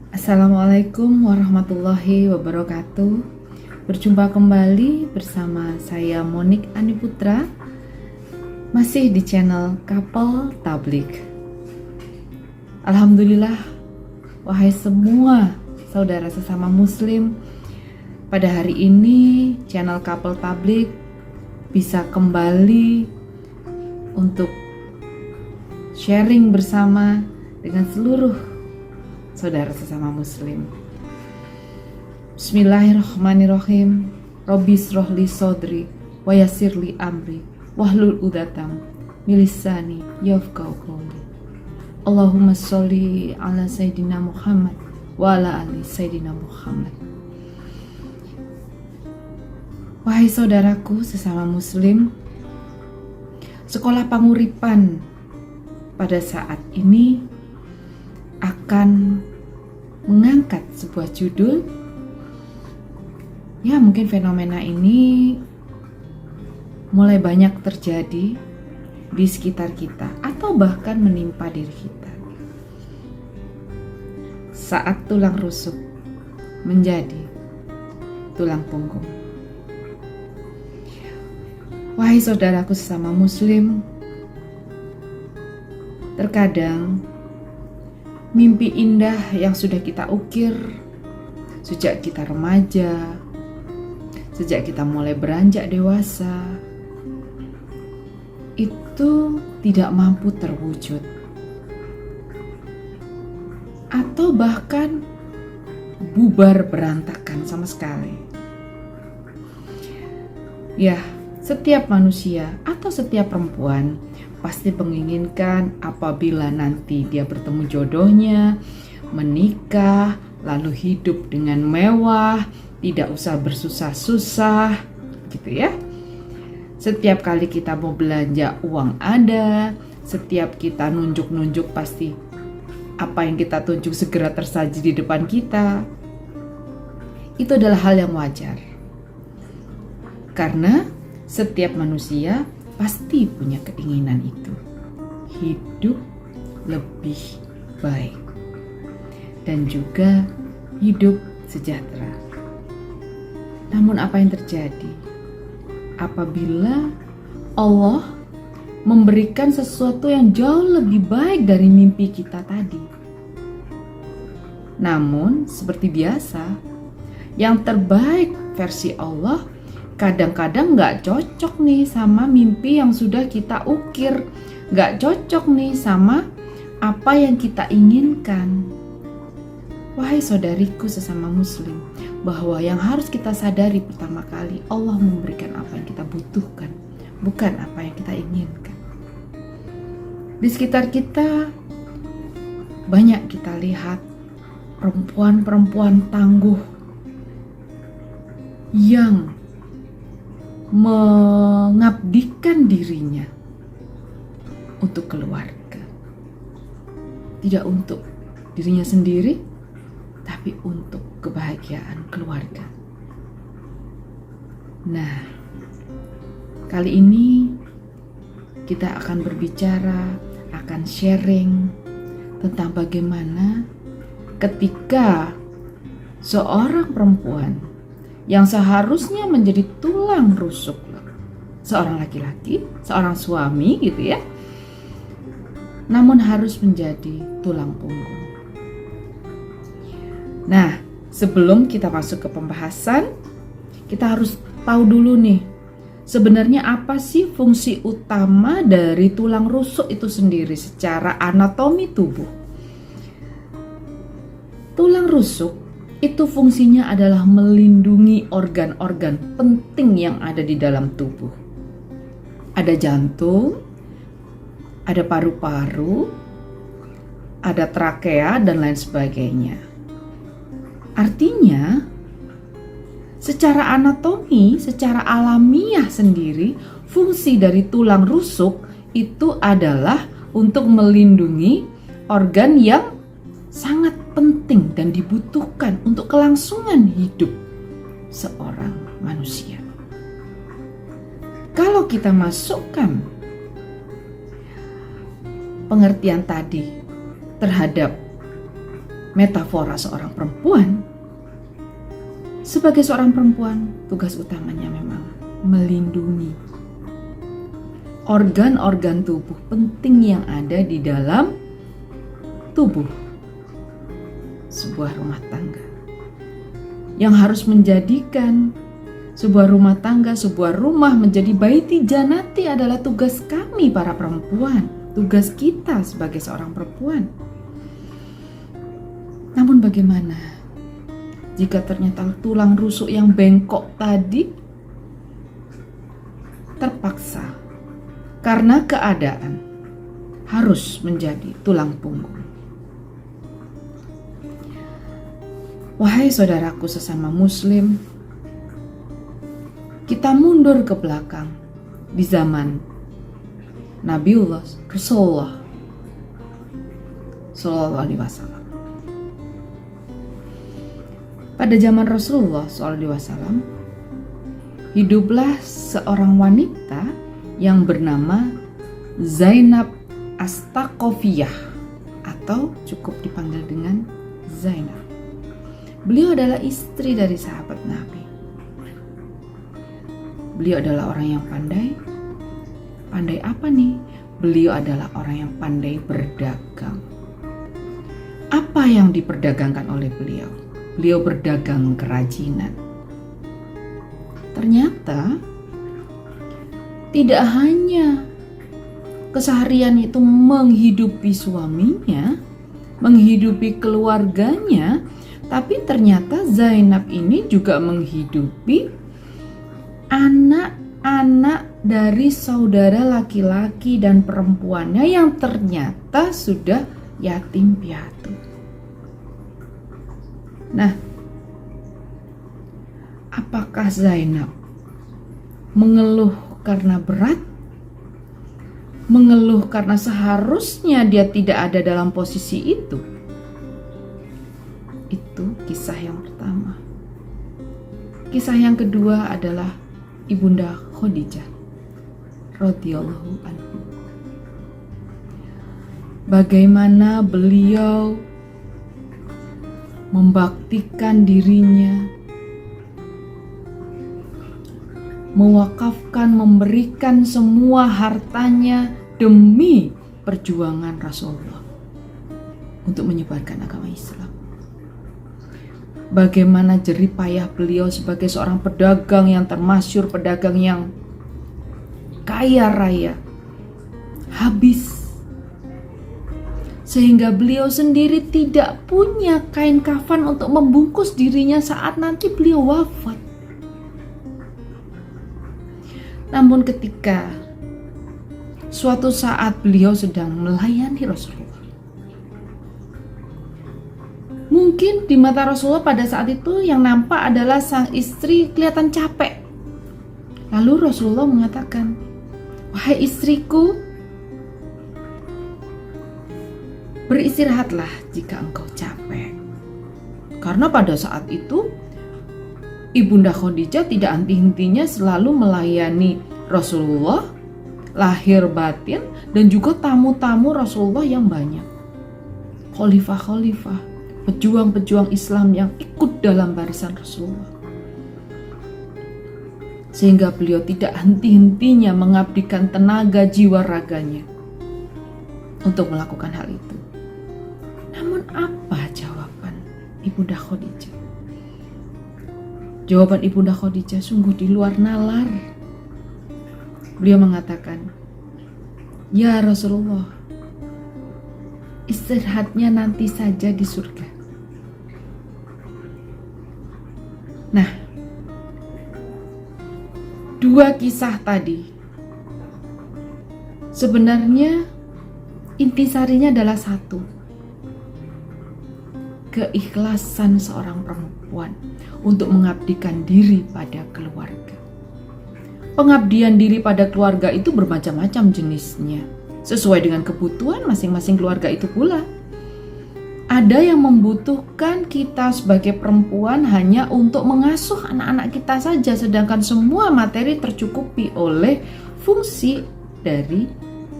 Assalamualaikum warahmatullahi wabarakatuh. Berjumpa kembali bersama saya Monik Aniputra, masih di channel Couple Tablik. Alhamdulillah, wahai semua saudara sesama muslim, pada hari ini channel Couple Tablik bisa kembali untuk sharing bersama dengan seluruh saudara sesama muslim. Bismillahirrahmanirrahim. Robbi shrahli sodri wa yassirli amri wahlul 'uqdatam min lisani yafqahu qawli. Allahumma sholli ala sayyidina Muhammad wa ala ali sayyidina Muhammad. Wahai saudaraku sesama muslim, sekolah panguripan pada saat ini akan mengangkat sebuah judul. Ya, mungkin fenomena ini mulai banyak terjadi di sekitar kita atau bahkan menimpa diri kita. Saat tulang rusuk menjadi tulang punggung. Wahai saudaraku sesama muslim, terkadang mimpi indah yang sudah kita ukir sejak kita remaja, sejak kita mulai beranjak dewasa, itu tidak mampu terwujud. Atau bahkan bubar berantakan sama sekali. Ya, setiap manusia atau setiap perempuan pasti menginginkan apabila nanti dia bertemu jodohnya, menikah, lalu hidup dengan mewah, tidak usah bersusah-susah, gitu ya. Setiap kali kita mau belanja uang ada, setiap kita nunjuk-nunjuk pasti apa yang kita tunjuk segera tersaji di depan kita. Itu adalah hal yang wajar. Karena setiap manusia pasti punya keinginan itu, hidup lebih baik dan juga hidup sejahtera. Namun apa yang terjadi apabila Allah memberikan sesuatu yang jauh lebih baik dari mimpi kita tadi? Namun seperti biasa, yang terbaik versi Allah kadang-kadang gak cocok nih sama mimpi yang sudah kita ukir, gak cocok nih sama apa yang kita inginkan. Wahai saudariku sesama muslim, bahwa yang harus kita sadari pertama kali, Allah memberikan apa yang kita butuhkan, bukan apa yang kita inginkan. Di sekitar kita banyak kita lihat perempuan-perempuan tangguh yang mengabdikan dirinya untuk keluarga, tidak untuk dirinya sendiri, tapi untuk kebahagiaan keluarga. Nah, kali ini kita akan berbicara, akan sharing tentang bagaimana ketika seorang perempuan yang seharusnya menjadi tulang rusuk seorang laki-laki, seorang suami gitu ya, namun harus menjadi tulang punggung. Nah, sebelum kita masuk ke pembahasan, kita harus tahu dulu nih, sebenarnya apa sih fungsi utama dari tulang rusuk itu sendiri secara anatomi tubuh. Tulang rusuk itu fungsinya adalah melindungi organ-organ penting yang ada di dalam tubuh. Ada jantung, ada paru-paru, ada trakea, dan lain sebagainya. Artinya, secara anatomi, secara alamiah sendiri, fungsi dari tulang rusuk itu adalah untuk melindungi organ yang sangat penting dan dibutuhkan untuk kelangsungan hidup seorang manusia. Kalau kita masukkan pengertian tadi terhadap metafora seorang perempuan, sebagai seorang perempuan, tugas utamanya memang melindungi organ-organ tubuh penting yang ada di dalam tubuh sebuah rumah tangga, yang harus menjadikan sebuah rumah tangga, sebuah rumah menjadi baiti janati adalah tugas kami para perempuan, tugas kita sebagai seorang perempuan. Namun bagaimana jika ternyata tulang rusuk yang bengkok tadi terpaksa karena keadaan harus menjadi tulang punggung? Wahai saudaraku sesama muslim, kita mundur ke belakang di zaman Nabiullah Rasulullah Sallallahu Alaihi Wasallam. Pada zaman Rasulullah Sallallahu Alaihi Wasallam, hiduplah seorang wanita yang bernama Zainab Astaqofiyah, atau cukup dipanggil dengan Zainab. Beliau adalah istri dari sahabat Nabi. Beliau adalah orang yang pandai. Pandai apa nih? Beliau adalah orang yang pandai berdagang. Apa yang diperdagangkan oleh beliau? Beliau berdagang kerajinan. Ternyata tidak hanya keseharian itu menghidupi suaminya, menghidupi keluarganya, tapi ternyata Zainab ini juga menghidupi anak-anak dari saudara laki-laki dan perempuannya yang ternyata sudah yatim piatu. Nah, apakah Zainab mengeluh karena berat? Mengeluh karena seharusnya dia tidak ada dalam posisi itu? Itu kisah yang pertama. Kisah yang kedua adalah Ibunda Khadijah radhiyallahu anha. Bagaimana beliau membaktikan dirinya, mewakafkan, memberikan semua hartanya demi perjuangan Rasulullah untuk menyebarkan agama Islam. Bagaimana jerih payah beliau sebagai seorang pedagang yang termasyhur, pedagang yang kaya raya, habis, sehingga beliau sendiri tidak punya kain kafan untuk membungkus dirinya saat nanti beliau wafat. Namun ketika suatu saat beliau sedang melayani Rasulullah, mungkin di mata Rasulullah pada saat itu yang nampak adalah sang istri kelihatan capek. Lalu Rasulullah mengatakan, "Wahai istriku, beristirahatlah jika engkau capek." Karena pada saat itu Ibunda Khadijah tidak henti-hentinya selalu melayani Rasulullah, lahir batin, dan juga tamu-tamu Rasulullah yang banyak. Khalifah-khalifah, pejuang-pejuang Islam yang ikut dalam barisan Rasulullah. Sehingga beliau tidak henti-hentinya mengabdikan tenaga jiwa raganya untuk melakukan hal itu. Namun apa jawaban Ibunda Khadijah? Jawaban Ibunda Khadijah sungguh di luar nalar. Beliau mengatakan, "Ya Rasulullah, istirahatnya nanti saja di surga." Nah, dua kisah tadi sebenarnya intisarinya adalah satu: keikhlasan seorang perempuan untuk mengabdikan diri pada keluarga. Pengabdian diri pada keluarga itu bermacam-macam jenisnya, sesuai dengan kebutuhan masing-masing keluarga itu pula. Ada yang membutuhkan kita sebagai perempuan hanya untuk mengasuh anak-anak kita saja, sedangkan semua materi tercukupi oleh fungsi dari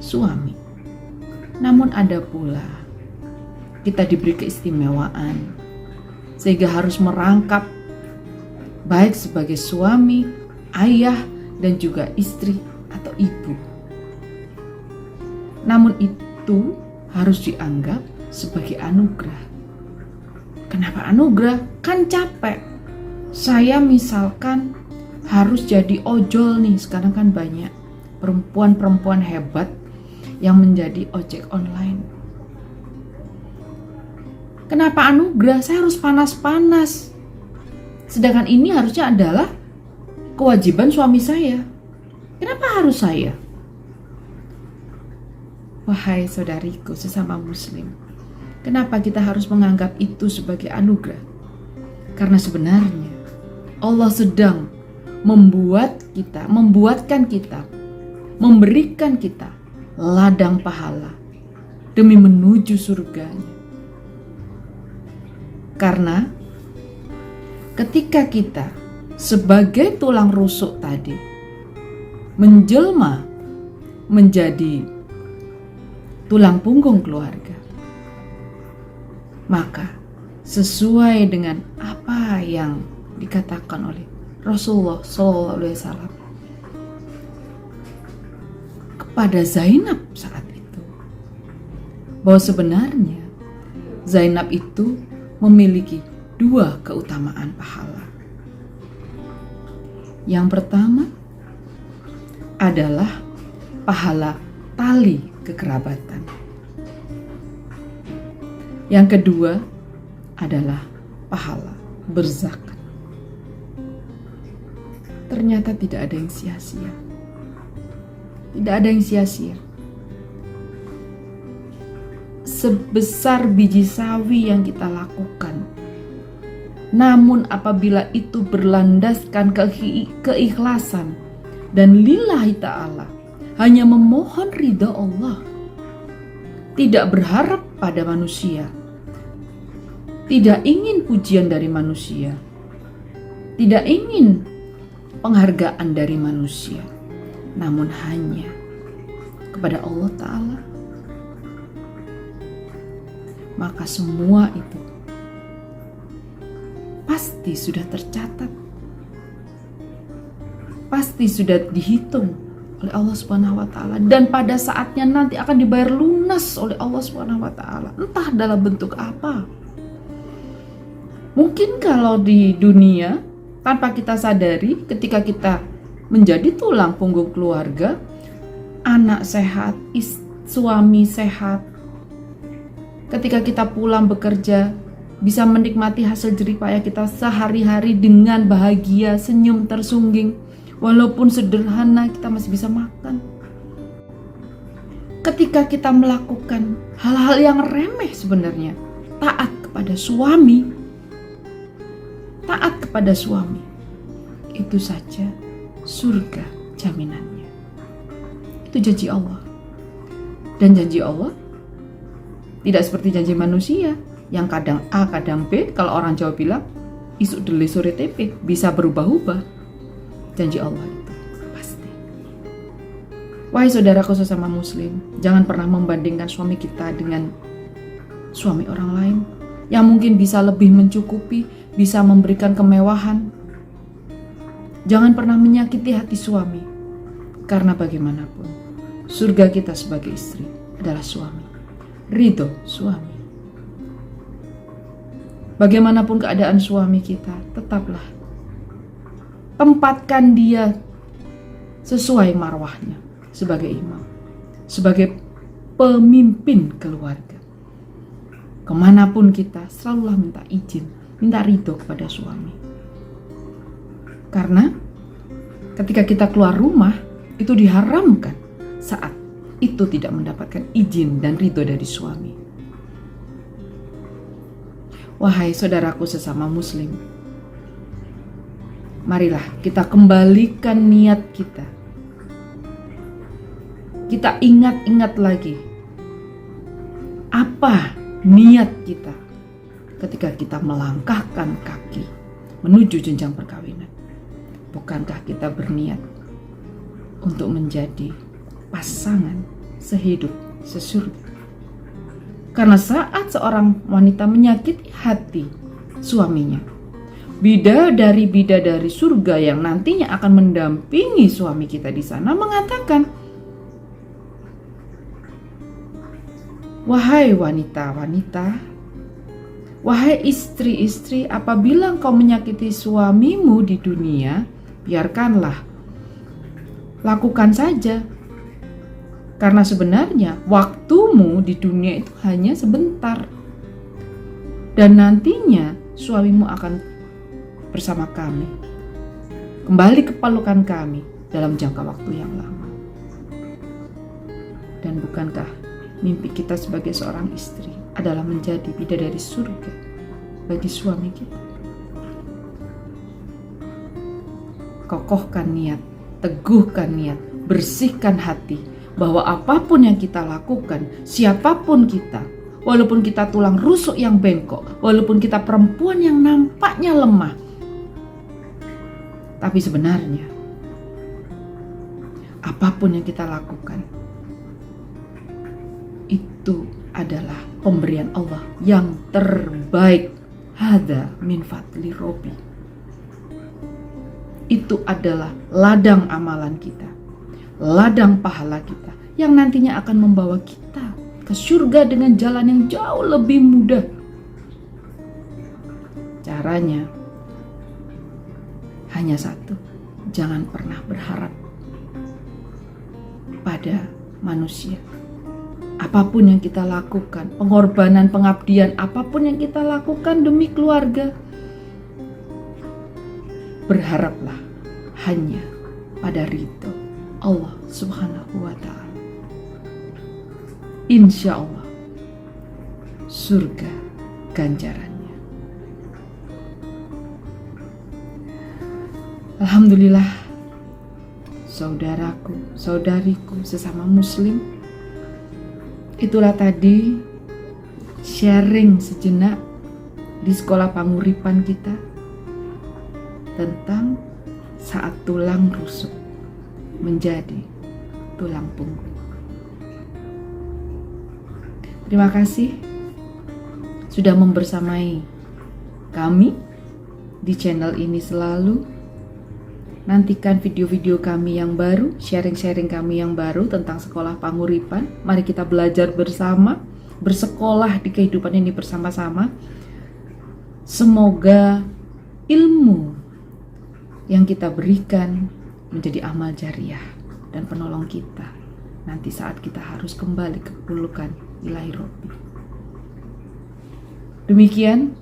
suami. Namun ada pula kita diberi keistimewaan, sehingga harus merangkap baik sebagai suami, ayah, dan juga istri atau ibu. Namun itu harus dianggap sebagai anugerah. Kenapa anugerah? Kan capek. Saya misalkan harus jadi ojol nih, sekarang kan banyak perempuan-perempuan hebat yang menjadi ojek online. Kenapa anugerah? Saya harus panas-panas. Sedangkan ini harusnya adalah kewajiban suami saya. Kenapa harus saya? Wahai saudariku sesama muslim, kenapa kita harus menganggap itu sebagai anugerah? Karena sebenarnya Allah sedang memberikan kita ladang pahala demi menuju surganya. Karena ketika kita sebagai tulang rusuk tadi menjelma menjadi tulang punggung keluarga, maka sesuai dengan apa yang dikatakan oleh Rasulullah SAW kepada Zainab saat itu, bahwa sebenarnya Zainab itu memiliki dua keutamaan pahala. Yang pertama adalah pahala tali kekerabatan. Yang kedua adalah pahala berzakat. Ternyata tidak ada yang sia-sia. Tidak ada yang sia-sia. Sebesar biji sawi yang kita lakukan, namun apabila itu berlandaskan keikhlasan dan lillahi ta'ala, hanya memohon ridha Allah, tidak berharap pada manusia, tidak ingin pujian dari manusia, tidak ingin penghargaan dari manusia, namun hanya kepada Allah Ta'ala, maka semua itu pasti sudah tercatat, pasti sudah dihitung oleh Allah Subhanahu wa Ta'ala, dan pada saatnya nanti akan dibayar lunas oleh Allah Subhanahu wa Ta'ala, entah dalam bentuk apa. Mungkin kalau di dunia tanpa kita sadari, ketika kita menjadi tulang punggung keluarga, anak sehat, suami sehat, ketika kita pulang bekerja bisa menikmati hasil jerih payah kita sehari-hari dengan bahagia, senyum tersungging. Walaupun sederhana, kita masih bisa makan. Ketika kita melakukan hal-hal yang remeh sebenarnya, taat kepada suami, itu saja surga jaminannya. Itu janji Allah. Dan janji Allah tidak seperti janji manusia yang kadang A, kadang B. Kalau orang Jawa bilang, isuk dele sore tepe, bisa berubah-ubah. Janji Allah itu pasti. Wahai saudaraku sesama muslim, jangan pernah membandingkan suami kita dengan suami orang lain yang mungkin bisa lebih mencukupi, bisa memberikan kemewahan. Jangan pernah menyakiti hati suami, karena bagaimanapun surga kita sebagai istri adalah suami, ridho suami. Bagaimanapun keadaan suami kita, tetaplah tempatkan dia sesuai marwahnya sebagai imam, sebagai pemimpin keluarga. Kemanapun kita, selalulah minta izin, minta ridho kepada suami. Karena ketika kita keluar rumah, itu diharamkan saat itu tidak mendapatkan izin dan ridho dari suami. Wahai saudaraku sesama muslim, marilah kita kembalikan niat kita. Kita ingat-ingat lagi apa niat kita ketika kita melangkahkan kaki menuju jenjang perkawinan. Bukankah kita berniat untuk menjadi pasangan sehidup sesurga? Karena saat seorang wanita menyakiti hati suaminya, bidadari surga yang nantinya akan mendampingi suami kita di sana mengatakan, "Wahai wanita-wanita, wahai istri-istri, apabila engkau menyakiti suamimu di dunia, biarkanlah, lakukan saja. Karena sebenarnya waktumu di dunia itu hanya sebentar. Dan nantinya suamimu akan bersama kami, kembali ke pelukan kami dalam jangka waktu yang lama." Dan bukankah mimpi kita sebagai seorang istri adalah menjadi bidadari surga bagi suami kita? Kokohkan niat, teguhkan niat, bersihkan hati, bahwa apapun yang kita lakukan, siapapun kita, walaupun kita tulang rusuk yang bengkok, walaupun kita perempuan yang nampaknya lemah, tapi sebenarnya apapun yang kita lakukan itu adalah pemberian Allah yang terbaik. Hada min fadli Robbi. Itu adalah ladang amalan kita, ladang pahala kita yang nantinya akan membawa kita ke surga dengan jalan yang jauh lebih mudah. Caranya hanya satu, jangan pernah berharap pada manusia. Apapun yang kita lakukan, pengorbanan, pengabdian, apapun yang kita lakukan demi keluarga, berharaplah hanya pada ridho Allah Subhanahu wa Ta'ala. Insya Allah surga ganjarannya. Alhamdulillah, saudaraku, saudariku sesama muslim, itulah tadi sharing sejenak di sekolah panguripan kita tentang saat tulang rusuk menjadi tulang punggung. Terima kasih sudah membersamai kami di channel ini selalu. Nantikan video-video kami yang baru, sharing-sharing kami yang baru tentang sekolah panguripan. Mari kita belajar bersama, bersekolah di kehidupan ini bersama-sama. Semoga ilmu yang kita berikan menjadi amal jariah dan penolong kita nanti saat kita harus kembali ke pelukan Ilahi Robbi. Demikian,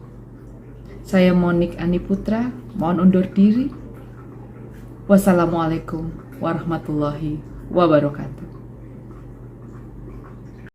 saya Monik Ani Putra, mohon undur diri. Wassalamualaikum warahmatullahi wabarakatuh.